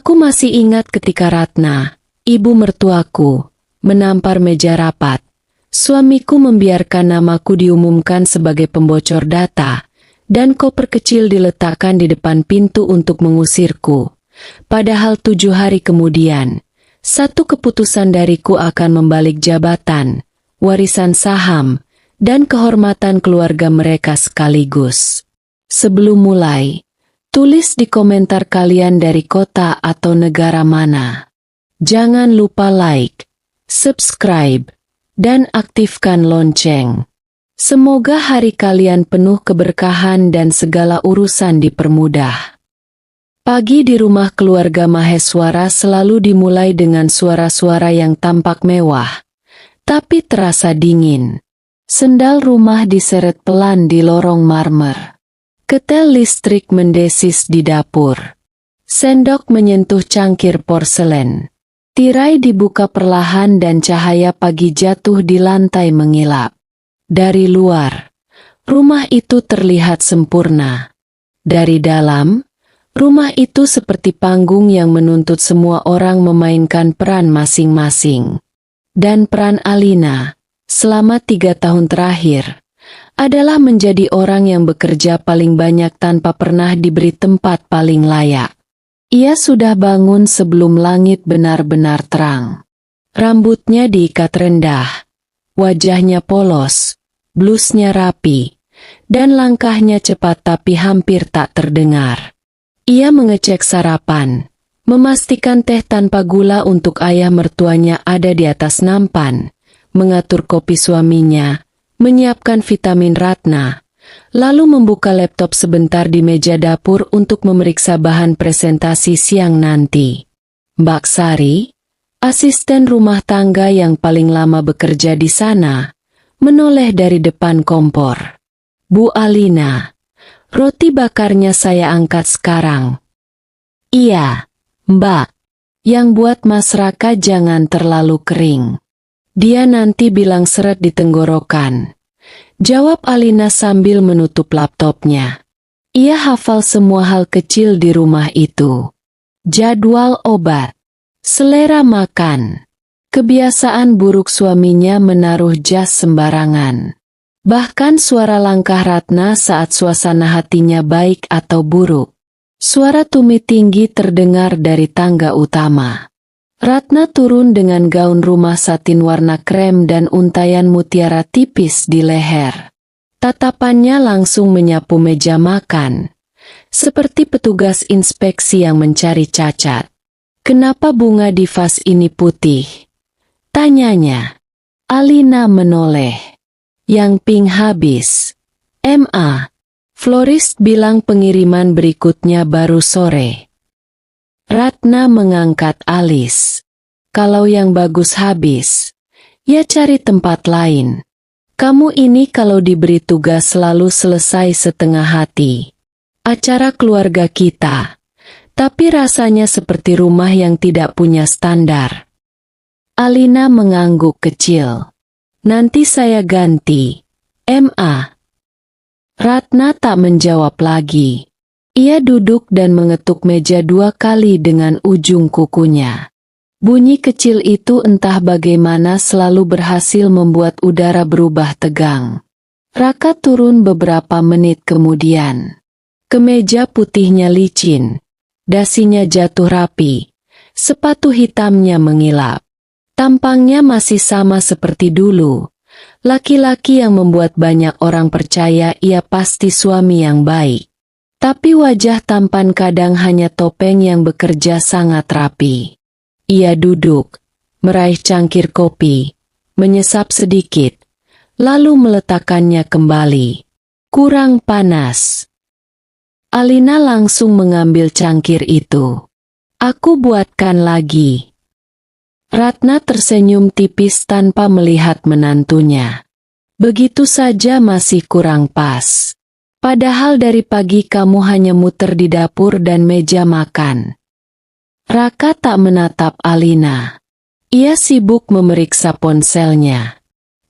Aku masih ingat ketika Ratna, ibu mertuaku, menampar meja rapat. Suamiku membiarkan namaku diumumkan sebagai pembocor data, dan koper kecil diletakkan di depan pintu untuk mengusirku. Padahal 7 hari kemudian, satu keputusan dariku akan membalik jabatan, warisan saham, dan kehormatan keluarga mereka sekaligus. Sebelum mulai, tulis di komentar kalian dari kota atau negara mana. Jangan lupa like, subscribe, dan aktifkan lonceng. Semoga hari kalian penuh keberkahan dan segala urusan dipermudah. Pagi di rumah keluarga Maheswara selalu dimulai dengan suara-suara yang tampak mewah, tapi terasa dingin. Sendal rumah diseret pelan di lorong marmer. Ketel listrik mendesis di dapur. Sendok menyentuh cangkir porselen. Tirai dibuka perlahan dan cahaya pagi jatuh di lantai mengilap. Dari luar, rumah itu terlihat sempurna. Dari dalam, rumah itu seperti panggung yang menuntut semua orang memainkan peran masing-masing. Dan peran Alina, selama 3 tahun terakhir, adalah menjadi orang yang bekerja paling banyak tanpa pernah diberi tempat paling layak. Ia sudah bangun sebelum langit benar-benar terang. Rambutnya diikat rendah, wajahnya polos, blusnya rapi, dan langkahnya cepat tapi hampir tak terdengar. Ia mengecek sarapan, memastikan teh tanpa gula untuk ayah mertuanya ada di atas nampan, mengatur kopi suaminya, menyiapkan vitamin Ratna, lalu membuka laptop sebentar di meja dapur untuk memeriksa bahan presentasi siang nanti. Mbak Sari, asisten rumah tangga yang paling lama bekerja di sana, menoleh dari depan kompor. Bu Alina, roti bakarnya saya angkat sekarang. Iya, Mbak. Yang buat Mas Raka jangan terlalu kering. Dia nanti bilang seret di tenggorokan. Jawab Alina sambil menutup laptopnya. Ia hafal semua hal kecil di rumah itu. Jadwal obat, selera makan, kebiasaan buruk suaminya menaruh jas sembarangan. Bahkan suara langkah Ratna saat suasana hatinya baik atau buruk. Suara tumit tinggi terdengar dari tangga utama. Ratna turun dengan gaun rumah satin warna krem dan untaian mutiara tipis di leher. Tatapannya langsung menyapu meja makan, seperti petugas inspeksi yang mencari cacat. Kenapa bunga di vas ini putih? Tanyanya. Alina menoleh. Yang pink habis. MA. Florist bilang pengiriman berikutnya baru sore. Ratna mengangkat alis. Kalau yang bagus habis, ya cari tempat lain. Kamu ini kalau diberi tugas selalu selesai setengah hati. Acara keluarga kita, tapi rasanya seperti rumah yang tidak punya standar. Alina mengangguk kecil. Nanti saya ganti. MA. Ratna tak menjawab lagi. Ia duduk dan mengetuk meja 2 kali dengan ujung kukunya. Bunyi kecil itu entah bagaimana selalu berhasil membuat udara berubah tegang. Raka turun beberapa menit kemudian. Kemeja putihnya licin, dasinya jatuh rapi, sepatu hitamnya mengilap. Tampangnya masih sama seperti dulu. Laki-laki yang membuat banyak orang percaya ia pasti suami yang baik. Tapi wajah tampan kadang hanya topeng yang bekerja sangat rapi. Ia duduk, meraih cangkir kopi, menyesap sedikit, lalu meletakkannya kembali. Kurang panas. Alina langsung mengambil cangkir itu. Aku buatkan lagi. Ratna tersenyum tipis tanpa melihat menantunya. Begitu saja masih kurang pas. Padahal dari pagi kamu hanya muter di dapur dan meja makan. Raka tak menatap Alina. Ia sibuk memeriksa ponselnya.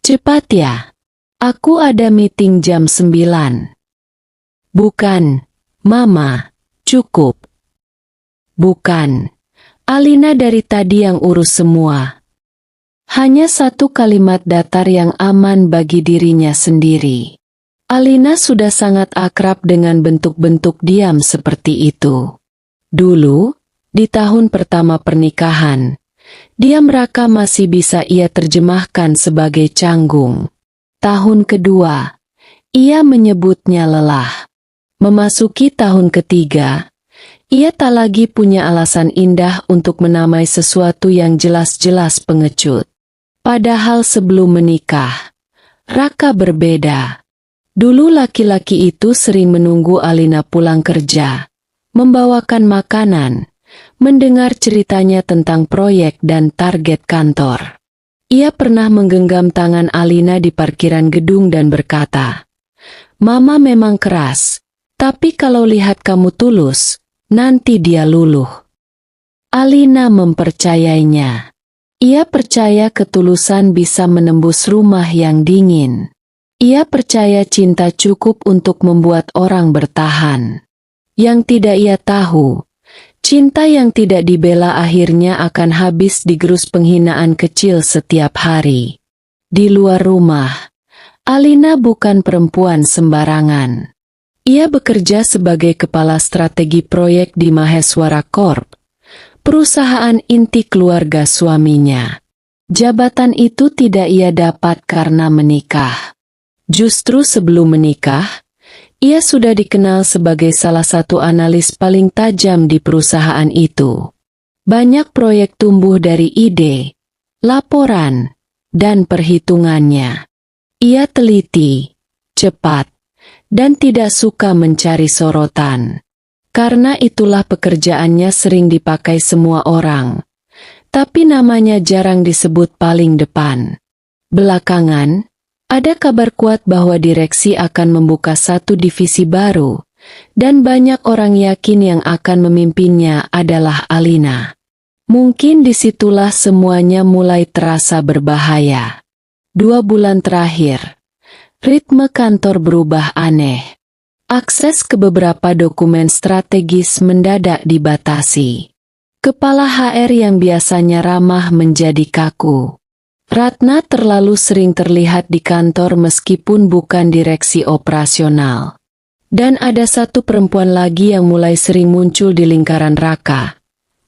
Cepat ya. Aku ada meeting jam 9. Bukan, Mama. Cukup. Bukan. Alina dari tadi yang urus semua. Hanya satu kalimat datar yang aman bagi dirinya sendiri. Alina sudah sangat akrab dengan bentuk-bentuk diam seperti itu. Dulu, di tahun pertama pernikahan, diam Raka masih bisa ia terjemahkan sebagai canggung. Tahun kedua, ia menyebutnya lelah. Memasuki tahun ketiga, ia tak lagi punya alasan indah untuk menamai sesuatu yang jelas-jelas pengecut. Padahal sebelum menikah, Raka berbeda. Dulu laki-laki itu sering menunggu Alina pulang kerja, membawakan makanan, mendengar ceritanya tentang proyek dan target kantor. Ia pernah menggenggam tangan Alina di parkiran gedung dan berkata, "Mama memang keras, tapi kalau lihat kamu tulus, nanti dia luluh." Alina mempercayainya. Ia percaya ketulusan bisa menembus rumah yang dingin. Ia percaya cinta cukup untuk membuat orang bertahan. Yang tidak ia tahu, cinta yang tidak dibela akhirnya akan habis digerus penghinaan kecil setiap hari. Di luar rumah, Alina bukan perempuan sembarangan. Ia bekerja sebagai kepala strategi proyek di Maheswara Corp, perusahaan inti keluarga suaminya. Jabatan itu tidak ia dapat karena menikah. Justru sebelum menikah, ia sudah dikenal sebagai salah satu analis paling tajam di perusahaan itu. Banyak proyek tumbuh dari ide, laporan, dan perhitungannya. Ia teliti, cepat, dan tidak suka mencari sorotan. Karena itulah pekerjaannya sering dipakai semua orang. Tapi namanya jarang disebut paling depan. Belakangan, ada kabar kuat bahwa direksi akan membuka satu divisi baru, dan banyak orang yakin yang akan memimpinnya adalah Alina. Mungkin disitulah semuanya mulai terasa berbahaya. 2 bulan terakhir, ritme kantor berubah aneh. Akses ke beberapa dokumen strategis mendadak dibatasi. Kepala HR yang biasanya ramah menjadi kaku. Ratna terlalu sering terlihat di kantor meskipun bukan direksi operasional. Dan ada satu perempuan lagi yang mulai sering muncul di lingkaran Raka.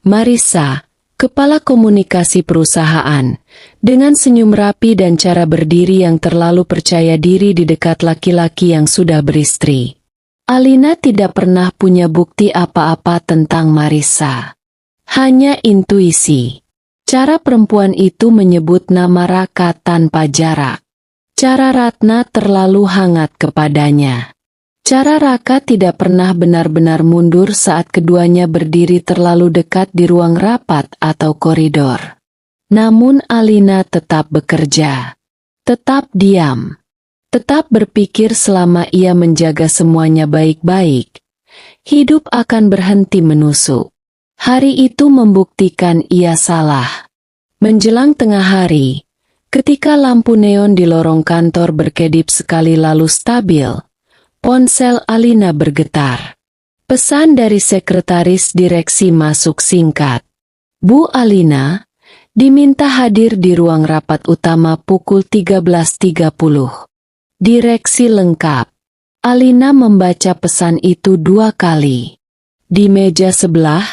Marissa, kepala komunikasi perusahaan, dengan senyum rapi dan cara berdiri yang terlalu percaya diri di dekat laki-laki yang sudah beristri. Alina tidak pernah punya bukti apa-apa tentang Marissa. Hanya intuisi. Cara perempuan itu menyebut nama Raka tanpa jarak. Cara Ratna terlalu hangat kepadanya. Cara Raka tidak pernah benar-benar mundur saat keduanya berdiri terlalu dekat di ruang rapat atau koridor. Namun Alina tetap bekerja. Tetap diam. Tetap berpikir selama ia menjaga semuanya baik-baik, hidup akan berhenti menusuk. Hari itu membuktikan ia salah. Menjelang tengah hari, ketika lampu neon di lorong kantor berkedip sekali lalu stabil, ponsel Alina bergetar. Pesan dari sekretaris direksi masuk singkat. "Bu Alina, diminta hadir di ruang rapat utama pukul 13.30. Direksi lengkap." Alina membaca pesan itu 2 kali. Di meja sebelah,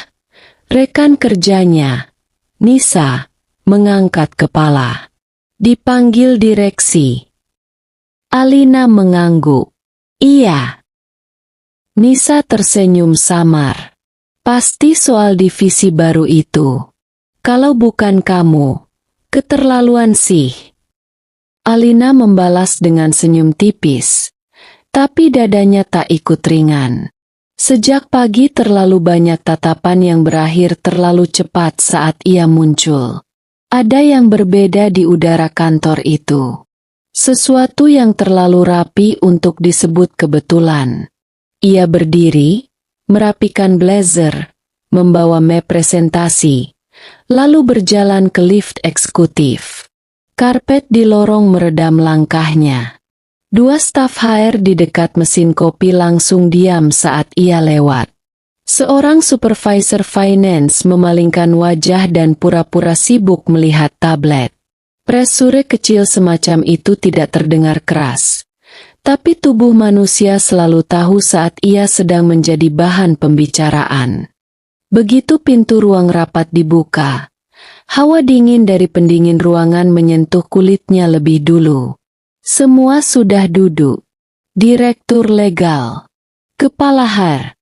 rekan kerjanya, Nisa, mengangkat kepala. Dipanggil direksi. Alina mengangguk. "Iya." Nisa tersenyum samar. "Pasti soal divisi baru itu. Kalau bukan kamu, keterlaluan sih." Alina membalas dengan senyum tipis, tapi dadanya tak ikut ringan. Sejak pagi terlalu banyak tatapan yang berakhir terlalu cepat saat ia muncul. Ada yang berbeda di udara kantor itu. Sesuatu yang terlalu rapi untuk disebut kebetulan. Ia berdiri, merapikan blazer, membawa map presentasi, lalu berjalan ke lift eksekutif. Karpet di lorong meredam langkahnya. 2 staf HR di dekat mesin kopi langsung diam saat ia lewat. Seorang supervisor finance memalingkan wajah dan pura-pura sibuk melihat tablet. Pressure kecil semacam itu tidak terdengar keras. Tapi tubuh manusia selalu tahu saat ia sedang menjadi bahan pembicaraan. Begitu pintu ruang rapat dibuka, hawa dingin dari pendingin ruangan menyentuh kulitnya lebih dulu. Semua sudah duduk. Direktur legal, Kepala HR,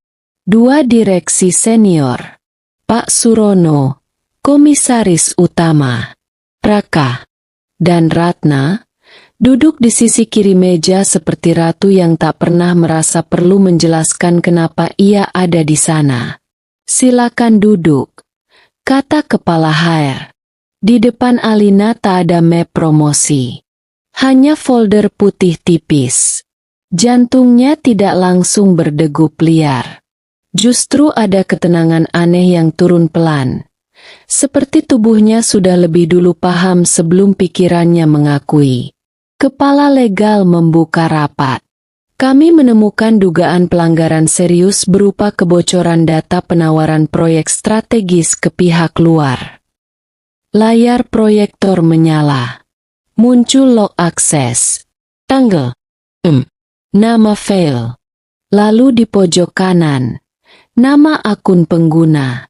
2 direksi senior, Pak Surono, Komisaris Utama, Raka, dan Ratna, duduk di sisi kiri meja seperti ratu yang tak pernah merasa perlu menjelaskan kenapa ia ada di sana. "Silakan duduk," kata Kepala HR. Di depan Alina tak ada map promosi. Hanya folder putih tipis. Jantungnya tidak langsung berdegup liar. Justru ada ketenangan aneh yang turun pelan. Seperti tubuhnya sudah lebih dulu paham sebelum pikirannya mengakui. Kepala legal membuka rapat. "Kami menemukan dugaan pelanggaran serius berupa kebocoran data penawaran proyek strategis ke pihak luar." Layar proyektor menyala. Muncul log akses. Tanggal. Nama file. Lalu di pojok kanan, nama akun pengguna.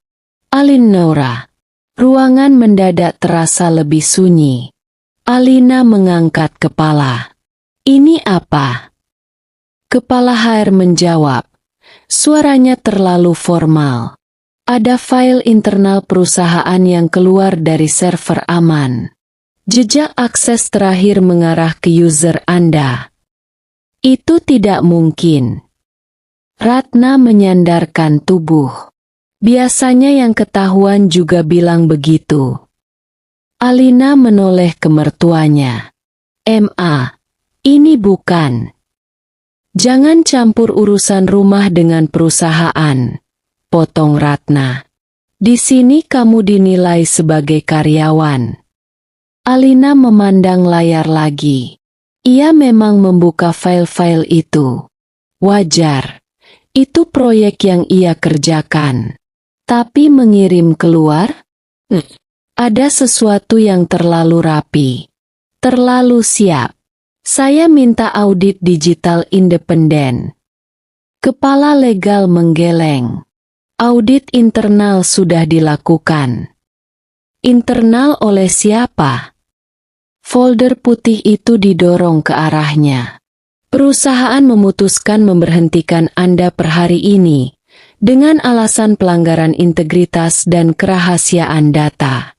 Alin Nora. Ruangan mendadak terasa lebih sunyi. Alina mengangkat kepala. "Ini apa?" Kepala HR menjawab. Suaranya terlalu formal. "Ada file internal perusahaan yang keluar dari server aman. Jejak akses terakhir mengarah ke user Anda." "Itu tidak mungkin." Ratna menyandarkan tubuh. Biasanya yang ketahuan juga bilang begitu. Alina menoleh ke mertuanya. "Ma, ini bukan. Jangan campur urusan rumah dengan perusahaan," potong Ratna. "Di sini kamu dinilai sebagai karyawan." Alina memandang layar lagi. Ia memang membuka file-file itu. Wajar. Itu proyek yang ia kerjakan. Tapi mengirim keluar? Ada sesuatu yang terlalu rapi. Terlalu siap. "Saya minta audit digital independen." Kepala legal menggeleng. Audit internal sudah dilakukan. Internal oleh siapa? Folder putih itu didorong ke arahnya. "Perusahaan memutuskan memberhentikan Anda per hari ini dengan alasan pelanggaran integritas dan kerahasiaan data."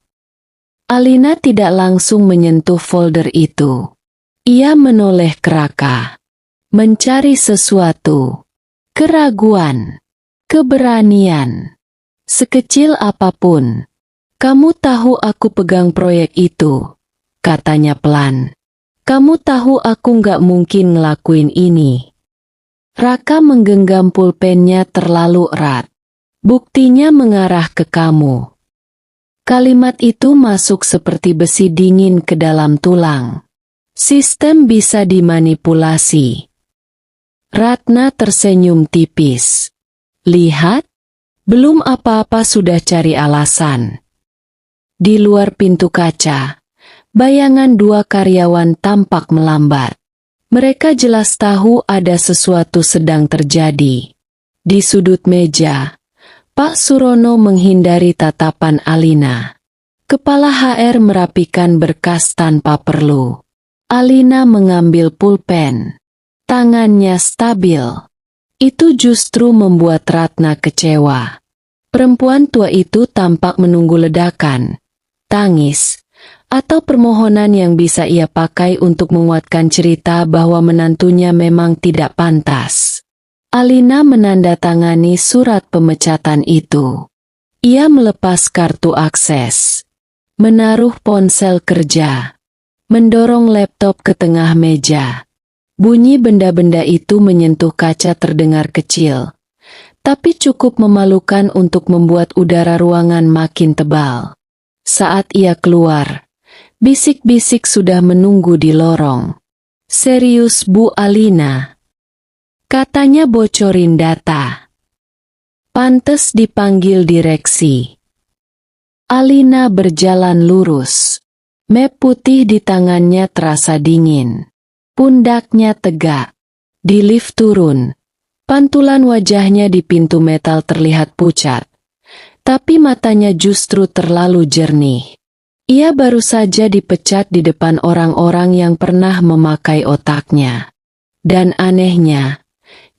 Alina tidak langsung menyentuh folder itu. Ia menoleh ke Raka. Mencari sesuatu. Keraguan. Keberanian. "Sekecil apapun. Kamu tahu aku pegang proyek itu," katanya pelan. "Kamu tahu aku nggak mungkin ngelakuin ini." Raka menggenggam pulpennya terlalu erat. "Buktinya mengarah ke kamu." Kalimat itu masuk seperti besi dingin ke dalam tulang. Sistem bisa dimanipulasi. Ratna tersenyum tipis. "Lihat, belum apa-apa sudah cari alasan." Di luar pintu kaca, bayangan 2 karyawan tampak melambat. Mereka jelas tahu ada sesuatu sedang terjadi. Di sudut meja, Pak Surono menghindari tatapan Alina. Kepala HR merapikan berkas tanpa perlu. Alina mengambil pulpen. Tangannya stabil. Itu justru membuat Ratna kecewa. Perempuan tua itu tampak menunggu ledakan, tangis, atau permohonan yang bisa ia pakai untuk menguatkan cerita bahwa menantunya memang tidak pantas. Alina menandatangani surat pemecatan itu. Ia melepas kartu akses, menaruh ponsel kerja, mendorong laptop ke tengah meja. Bunyi benda-benda itu menyentuh kaca terdengar kecil, tapi cukup memalukan untuk membuat udara ruangan makin tebal. Saat ia keluar, bisik-bisik sudah menunggu di lorong. "Serius Bu Alina?" katanya, "bocorin data." Pantes dipanggil direksi. Alina berjalan lurus. Map putih di tangannya terasa dingin. Pundaknya tegak. Di lift turun. Pantulan wajahnya di pintu metal terlihat pucat. Tapi matanya justru terlalu jernih. Ia baru saja dipecat di depan orang-orang yang pernah memakai otaknya. Dan anehnya,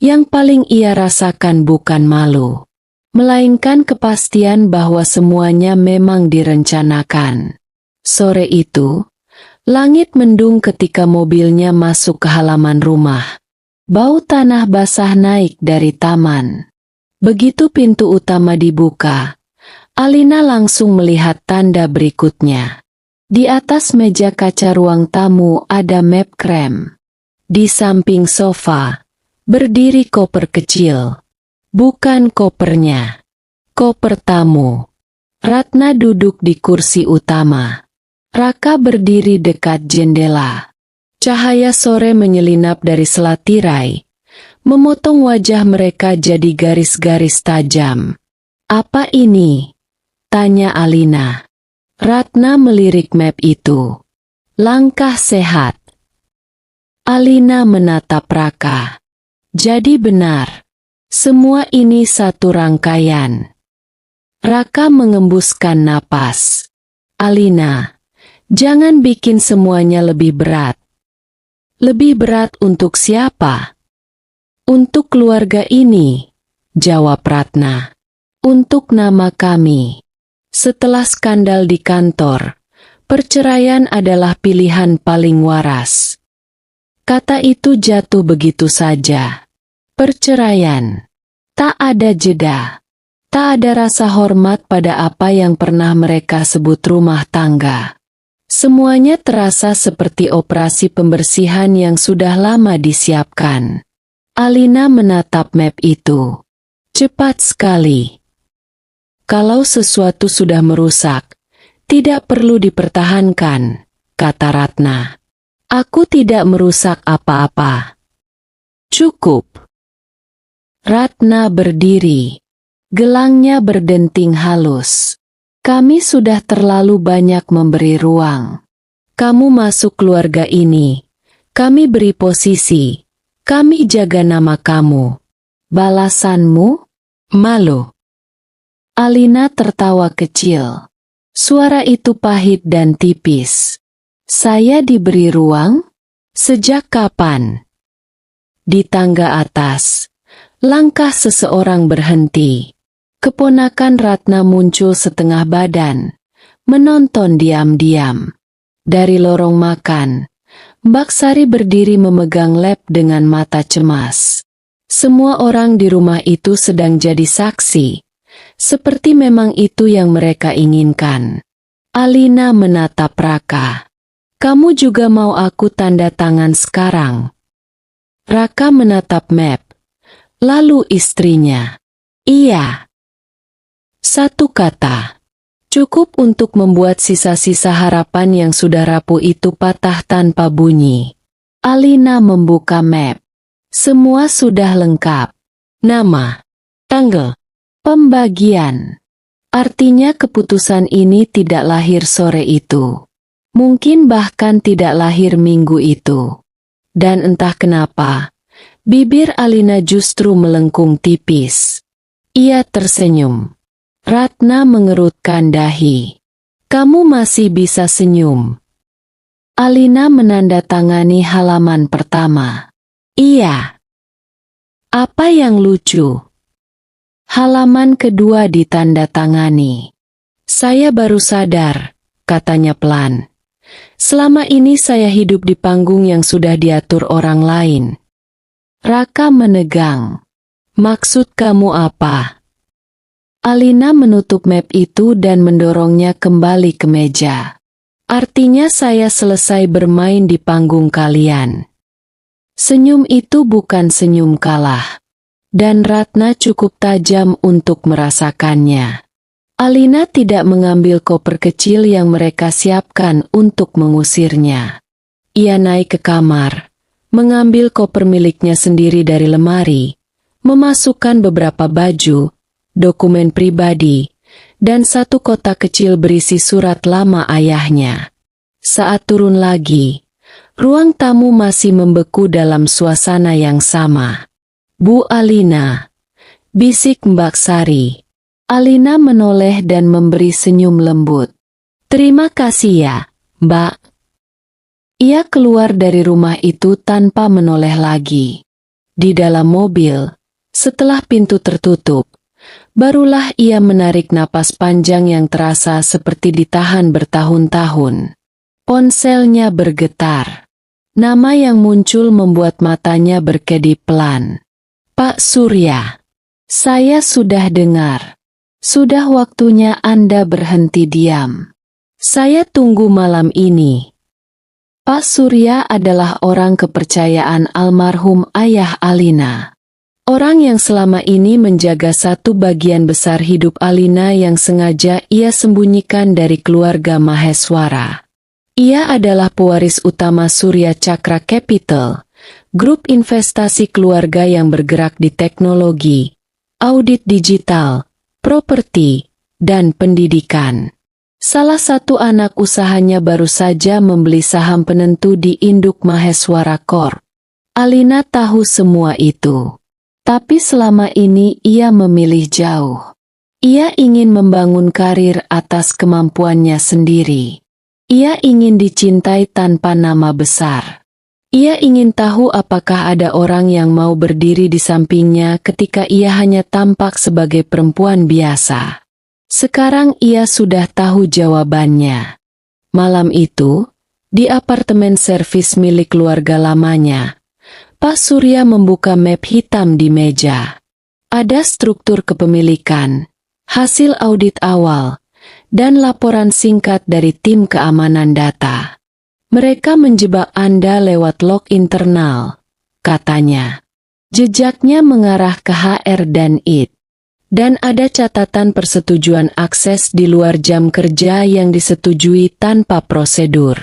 yang paling ia rasakan bukan malu, melainkan kepastian bahwa semuanya memang direncanakan. Sore itu, langit mendung ketika mobilnya masuk ke halaman rumah. Bau tanah basah naik dari taman. Begitu pintu utama dibuka, Alina langsung melihat tanda berikutnya. Di atas meja kaca ruang tamu ada map krem. Di samping sofa, berdiri koper kecil. Bukan kopernya. Koper tamu. Ratna duduk di kursi utama. Raka berdiri dekat jendela. Cahaya sore menyelinap dari selat tirai, memotong wajah mereka jadi garis-garis tajam. Apa ini? Tanya Alina. Ratna melirik map itu. Langkah sehat. Alina menatap Raka. Jadi benar. Semua ini satu rangkaian. Raka mengembuskan napas. Alina, jangan bikin semuanya lebih berat. Lebih berat untuk siapa? Untuk keluarga ini, jawab Ratna. Untuk nama kami. Setelah skandal di kantor, perceraian adalah pilihan paling waras. Kata itu jatuh begitu saja. Perceraian. Tak ada jeda. Tak ada rasa hormat pada apa yang pernah mereka sebut rumah tangga. Semuanya terasa seperti operasi pembersihan yang sudah lama disiapkan. Alina menatap map itu. Cepat sekali. Kalau sesuatu sudah merusak, tidak perlu dipertahankan, kata Ratna. Aku tidak merusak apa-apa. Cukup. Ratna berdiri. Gelangnya berdenting halus. Kami sudah terlalu banyak memberi ruang. Kamu masuk keluarga ini. Kami beri posisi. Kami jaga nama kamu. Balasanmu? Malu. Alina tertawa kecil. Suara itu pahit dan tipis. Saya diberi ruang? Sejak kapan? Di tangga atas, langkah seseorang berhenti. Keponakan Ratna muncul setengah badan, menonton diam-diam. Dari lorong makan, Mbak Sari berdiri memegang lap dengan mata cemas. Semua orang di rumah itu sedang jadi saksi. Seperti memang itu yang mereka inginkan. Alina menatap Raka. Kamu juga mau aku tanda tangan sekarang? Raka menatap map. Lalu istrinya. Iya. Satu kata. Cukup untuk membuat sisa-sisa harapan yang sudah rapuh itu patah tanpa bunyi. Alina membuka map. Semua sudah lengkap. Nama. Tanggal. Pembagian. Artinya keputusan ini tidak lahir sore itu. Mungkin bahkan tidak lahir minggu itu. Dan entah kenapa, bibir Alina justru melengkung tipis. Ia tersenyum. Ratna mengerutkan dahi. Kamu masih bisa senyum. Alina menandatangani halaman pertama. Iya. Apa yang lucu? Halaman kedua ditandatangani. Saya baru sadar, katanya pelan. Selama ini saya hidup di panggung yang sudah diatur orang lain. Raka menegang. Maksud kamu apa? Alina menutup map itu dan mendorongnya kembali ke meja. Artinya saya selesai bermain di panggung kalian. Senyum itu bukan senyum kalah. Dan Ratna cukup tajam untuk merasakannya. Alina tidak mengambil koper kecil yang mereka siapkan untuk mengusirnya. Ia naik ke kamar, mengambil koper miliknya sendiri dari lemari, memasukkan beberapa baju, dokumen pribadi, dan satu kotak kecil berisi surat lama ayahnya. Saat turun lagi, ruang tamu masih membeku dalam suasana yang sama. "Bu Alina," bisik Mbak Sari. Alina menoleh dan memberi senyum lembut. "Terima kasih ya, Mbak." Ia keluar dari rumah itu tanpa menoleh lagi. Di dalam mobil, setelah pintu tertutup, barulah ia menarik napas panjang yang terasa seperti ditahan bertahun-tahun. Ponselnya bergetar. Nama yang muncul membuat matanya berkedip pelan. "Pak Surya, saya sudah dengar. Sudah waktunya Anda berhenti diam. Saya tunggu malam ini." Pak Surya adalah orang kepercayaan almarhum ayah Alina. Orang yang selama ini menjaga satu bagian besar hidup Alina yang sengaja ia sembunyikan dari keluarga Maheswara. Ia adalah pewaris utama Surya Cakra Capital, grup investasi keluarga yang bergerak di teknologi, audit digital, properti, dan pendidikan. Salah satu anak usahanya baru saja membeli saham penentu di induk Maheswara Corp. Alina tahu semua itu. Tapi selama ini ia memilih jauh. Ia ingin membangun karir atas kemampuannya sendiri. Ia ingin dicintai tanpa nama besar. Ia ingin tahu apakah ada orang yang mau berdiri di sampingnya ketika ia hanya tampak sebagai perempuan biasa. Sekarang ia sudah tahu jawabannya. Malam itu, di apartemen servis milik keluarga lamanya, Pak Surya membuka map hitam di meja. Ada struktur kepemilikan, hasil audit awal, dan laporan singkat dari tim keamanan data. "Mereka menjebak Anda lewat log internal," katanya. "Jejaknya mengarah ke HR dan IT. Dan ada catatan persetujuan akses di luar jam kerja yang disetujui tanpa prosedur."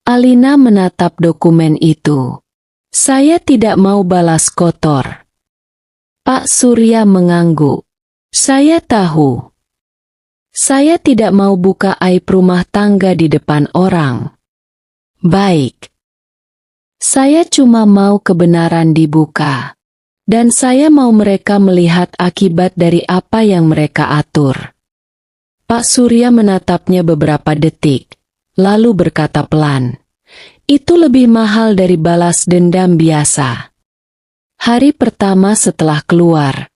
Alina menatap dokumen itu. "Saya tidak mau balas kotor." Pak Surya mengangguk. "Saya tahu. Saya tidak mau buka aib rumah tangga di depan orang." "Baik. Saya cuma mau kebenaran dibuka. Dan saya mau mereka melihat akibat dari apa yang mereka atur." Pak Surya menatapnya beberapa detik, lalu berkata pelan, "Itu lebih mahal dari balas dendam biasa." Hari pertama setelah keluar,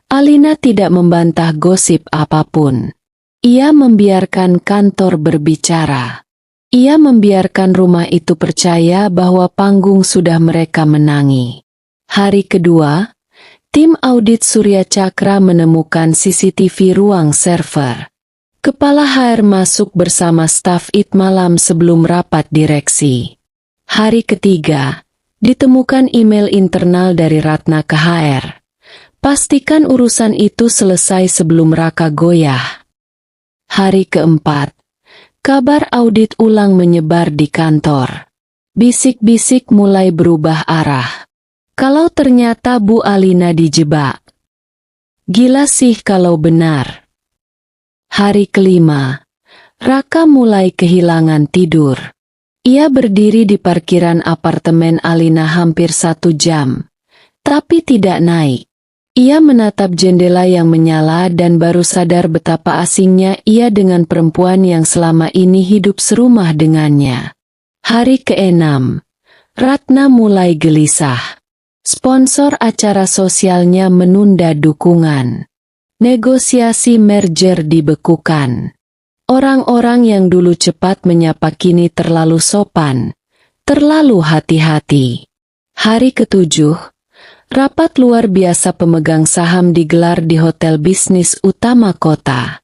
Alina tidak membantah gosip apapun. Ia membiarkan kantor berbicara. Ia membiarkan rumah itu percaya bahwa panggung sudah mereka menangi. Hari kedua, tim audit Surya Cakra menemukan CCTV ruang server. Kepala HR masuk bersama staf IT malam sebelum rapat direksi. Hari ketiga, ditemukan email internal dari Ratna ke HR. Pastikan urusan itu selesai sebelum Raka goyah. Hari keempat, kabar audit ulang menyebar di kantor. Bisik-bisik mulai berubah arah. Kalau ternyata Bu Alina dijebak. Gila sih kalau benar. Hari kelima, Raka mulai kehilangan tidur. Ia berdiri di parkiran apartemen Alina hampir 1 jam, tapi tidak naik. Ia menatap jendela yang menyala dan baru sadar betapa asingnya ia dengan perempuan yang selama ini hidup serumah dengannya. Hari ke-6, Ratna mulai gelisah. Sponsor acara sosialnya menunda dukungan. Negosiasi merger dibekukan. Orang-orang yang dulu cepat menyapa kini terlalu sopan, terlalu hati-hati. Hari ke-7, rapat luar biasa pemegang saham digelar di hotel bisnis utama kota.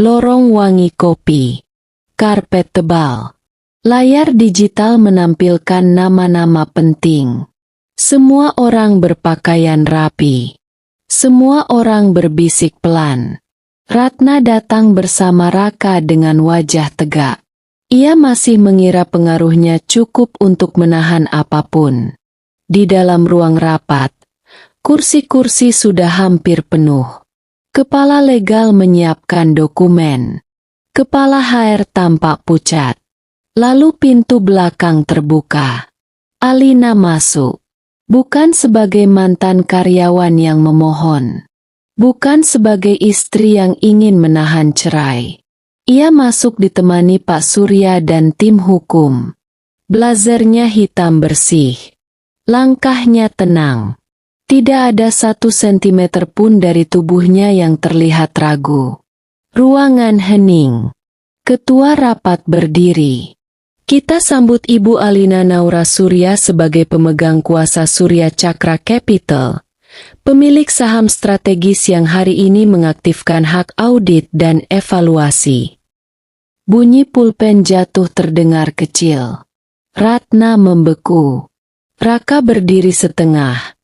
Lorong wangi kopi, karpet tebal, layar digital menampilkan nama-nama penting. Semua orang berpakaian rapi. Semua orang berbisik pelan. Ratna datang bersama Raka dengan wajah tegak. Ia masih mengira pengaruhnya cukup untuk menahan apapun. Di dalam ruang rapat, kursi-kursi sudah hampir penuh. Kepala legal menyiapkan dokumen. Kepala HR tampak pucat. Lalu pintu belakang terbuka. Alina masuk. Bukan sebagai mantan karyawan yang memohon. Bukan sebagai istri yang ingin menahan cerai. Ia masuk ditemani Pak Surya dan tim hukum. Blazernya hitam bersih. Langkahnya tenang. Tidak ada 1 sentimeter pun dari tubuhnya yang terlihat ragu. Ruangan hening. Ketua rapat berdiri. Kita sambut Ibu Alina Naura Surya sebagai pemegang kuasa Surya Cakra Capital, pemilik saham strategis yang hari ini mengaktifkan hak audit dan evaluasi. Bunyi pulpen jatuh terdengar kecil. Ratna membeku. Raka berdiri setengah.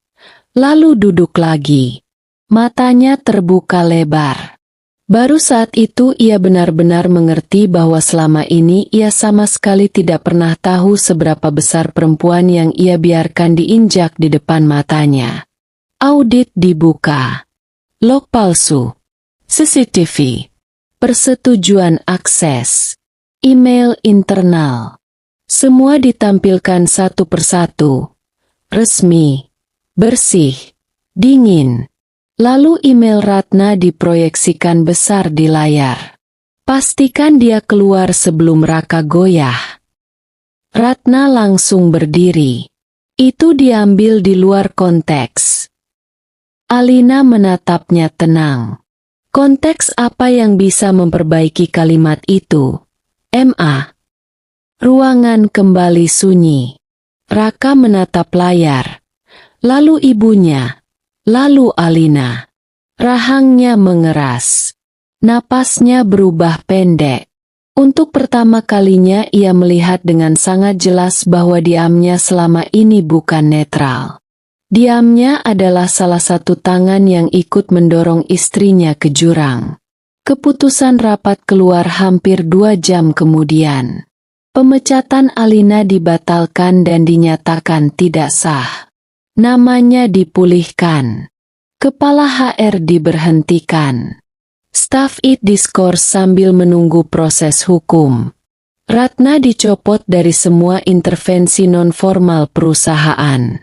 Lalu duduk lagi. Matanya terbuka lebar. Baru saat itu ia benar-benar mengerti bahwa selama ini ia sama sekali tidak pernah tahu seberapa besar perempuan yang ia biarkan diinjak di depan matanya. Audit dibuka. Log palsu. CCTV. Persetujuan akses. Email internal. Semua ditampilkan satu persatu. Resmi. Bersih, dingin. Lalu email Ratna diproyeksikan besar di layar. Pastikan dia keluar sebelum Raka goyah. Ratna langsung berdiri. Itu diambil di luar konteks. Alina menatapnya tenang. Konteks apa yang bisa memperbaiki kalimat itu? MA. Ruangan kembali sunyi. Raka menatap layar. Lalu ibunya, lalu Alina. Rahangnya mengeras. Napasnya berubah pendek. Untuk pertama kalinya ia melihat dengan sangat jelas bahwa diamnya selama ini bukan netral. Diamnya adalah salah satu tangan yang ikut mendorong istrinya ke jurang. Keputusan rapat keluar hampir 2 jam kemudian. Pemecatan Alina dibatalkan dan dinyatakan tidak sah. Namanya dipulihkan. Kepala HR diberhentikan. Staf IT diskors sambil menunggu proses hukum. Ratna dicopot dari semua intervensi non-formal perusahaan.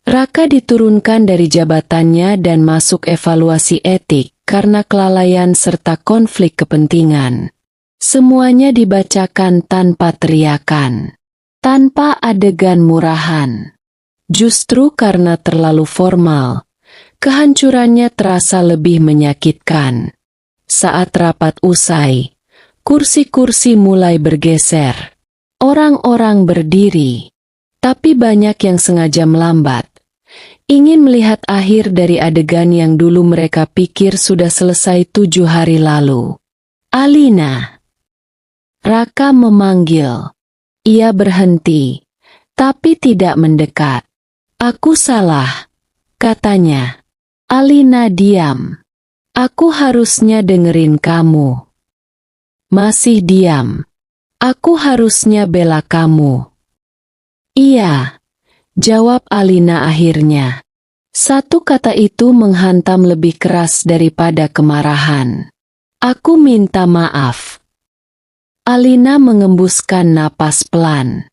Raka diturunkan dari jabatannya dan masuk evaluasi etik karena kelalaian serta konflik kepentingan. Semuanya dibacakan tanpa teriakan. Tanpa adegan murahan. Justru karena terlalu formal, kehancurannya terasa lebih menyakitkan. Saat rapat usai, kursi-kursi mulai bergeser. Orang-orang berdiri, tapi banyak yang sengaja melambat. Ingin melihat akhir dari adegan yang dulu mereka pikir sudah selesai 7 hari lalu. Alina. Raka memanggil. Ia berhenti, tapi tidak mendekat. Aku salah, katanya. Alina diam. Aku harusnya dengerin kamu. Masih diam. Aku harusnya bela kamu. Iya, jawab Alina akhirnya. Satu kata itu menghantam lebih keras daripada kemarahan. Aku minta maaf. Alina mengembuskan napas pelan.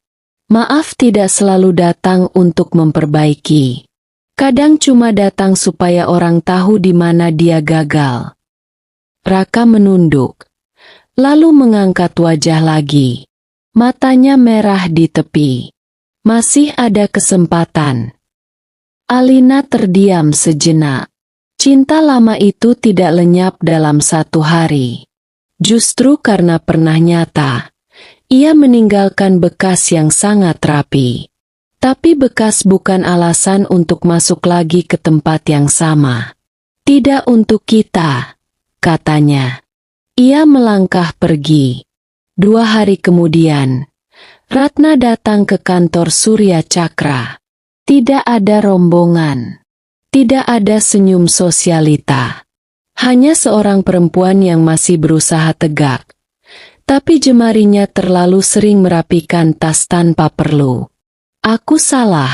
Maaf tidak selalu datang untuk memperbaiki. Kadang cuma datang supaya orang tahu di mana dia gagal. Raka menunduk, lalu mengangkat wajah lagi. Matanya merah di tepi. Masih ada kesempatan. Alina terdiam sejenak. Cinta lama itu tidak lenyap dalam 1 hari. Justru karena pernah nyata. Ia meninggalkan bekas yang sangat rapi. Tapi bekas bukan alasan untuk masuk lagi ke tempat yang sama. Tidak untuk kita, katanya. Ia melangkah pergi. 2 hari kemudian, Ratna datang ke kantor Surya Cakra. Tidak ada rombongan. Tidak ada senyum sosialita. Hanya seorang perempuan yang masih berusaha tegak. Tapi jemarinya terlalu sering merapikan tas tanpa perlu. Aku salah,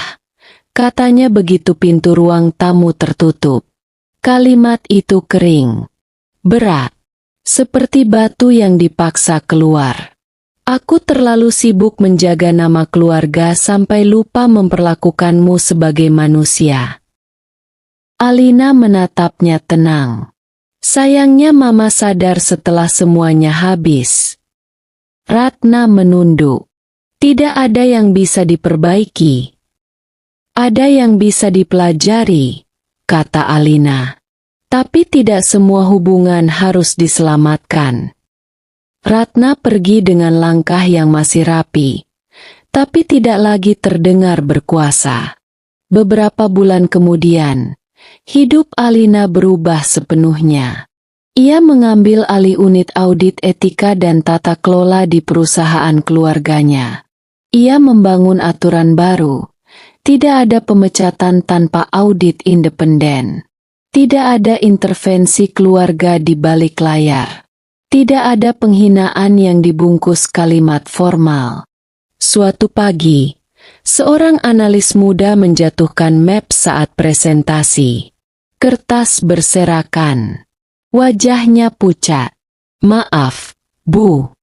katanya begitu pintu ruang tamu tertutup. Kalimat itu kering, berat, seperti batu yang dipaksa keluar. Aku terlalu sibuk menjaga nama keluarga sampai lupa memperlakukanmu sebagai manusia. Alina menatapnya tenang. Sayangnya Mama sadar setelah semuanya habis. Ratna menunduk. Tidak ada yang bisa diperbaiki. Ada yang bisa dipelajari, kata Alina. Tapi tidak semua hubungan harus diselamatkan. Ratna pergi dengan langkah yang masih rapi, tapi tidak lagi terdengar berkuasa. Beberapa bulan kemudian, hidup Alina berubah sepenuhnya. Ia mengambil alih unit audit etika dan tata kelola di perusahaan keluarganya. Ia membangun aturan baru. Tidak ada pemecatan tanpa audit independen. Tidak ada intervensi keluarga di balik layar. Tidak ada penghinaan yang dibungkus kalimat formal. Suatu pagi, seorang analis muda menjatuhkan map saat presentasi. Kertas berserakan. Wajahnya pucat. "Maaf, Bu."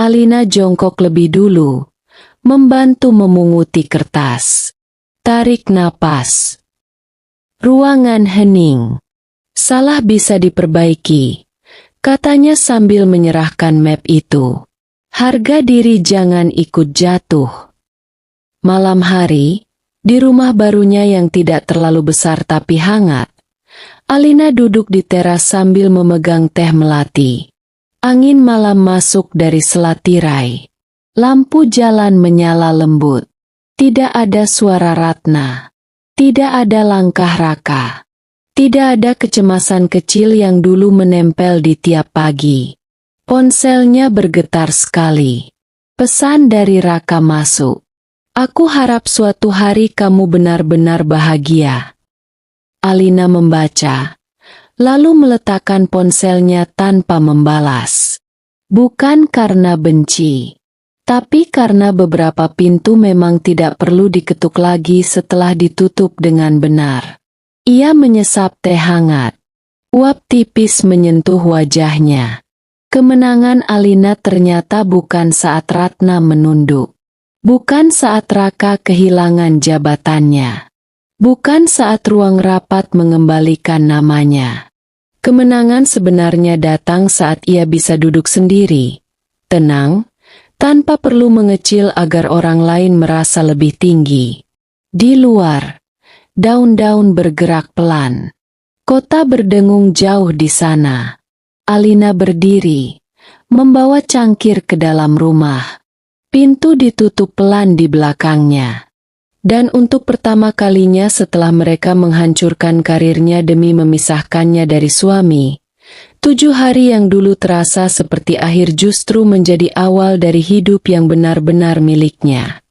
Alina jongkok lebih dulu, membantu memunguti kertas. Tarik napas. Ruangan hening. "Salah bisa diperbaiki," katanya sambil menyerahkan map itu. "Harga diri jangan ikut jatuh." Malam hari, di rumah barunya yang tidak terlalu besar tapi hangat, Alina duduk di teras sambil memegang teh melati. Angin malam masuk dari selat tirai. Lampu jalan menyala lembut. Tidak ada suara Ratna. Tidak ada langkah Raka. Tidak ada kecemasan kecil yang dulu menempel di tiap pagi. Ponselnya bergetar sekali. Pesan dari Raka masuk. "Aku harap suatu hari kamu benar-benar bahagia." Alina membaca, lalu meletakkan ponselnya tanpa membalas. Bukan karena benci, tapi karena beberapa pintu memang tidak perlu diketuk lagi setelah ditutup dengan benar. Ia menyesap teh hangat. Uap tipis menyentuh wajahnya. Kemenangan Alina ternyata bukan saat Ratna menunduk. Bukan saat Raka kehilangan jabatannya. Bukan saat ruang rapat mengembalikan namanya. Kemenangan sebenarnya datang saat ia bisa duduk sendiri, tenang, tanpa perlu mengecil agar orang lain merasa lebih tinggi. Di luar, daun-daun bergerak pelan. Kota berdengung jauh di sana. Alina berdiri, membawa cangkir ke dalam rumah. Pintu ditutup pelan di belakangnya. Dan untuk pertama kalinya setelah mereka menghancurkan karirnya demi memisahkannya dari suami, 7 hari yang dulu terasa seperti akhir justru menjadi awal dari hidup yang benar-benar miliknya.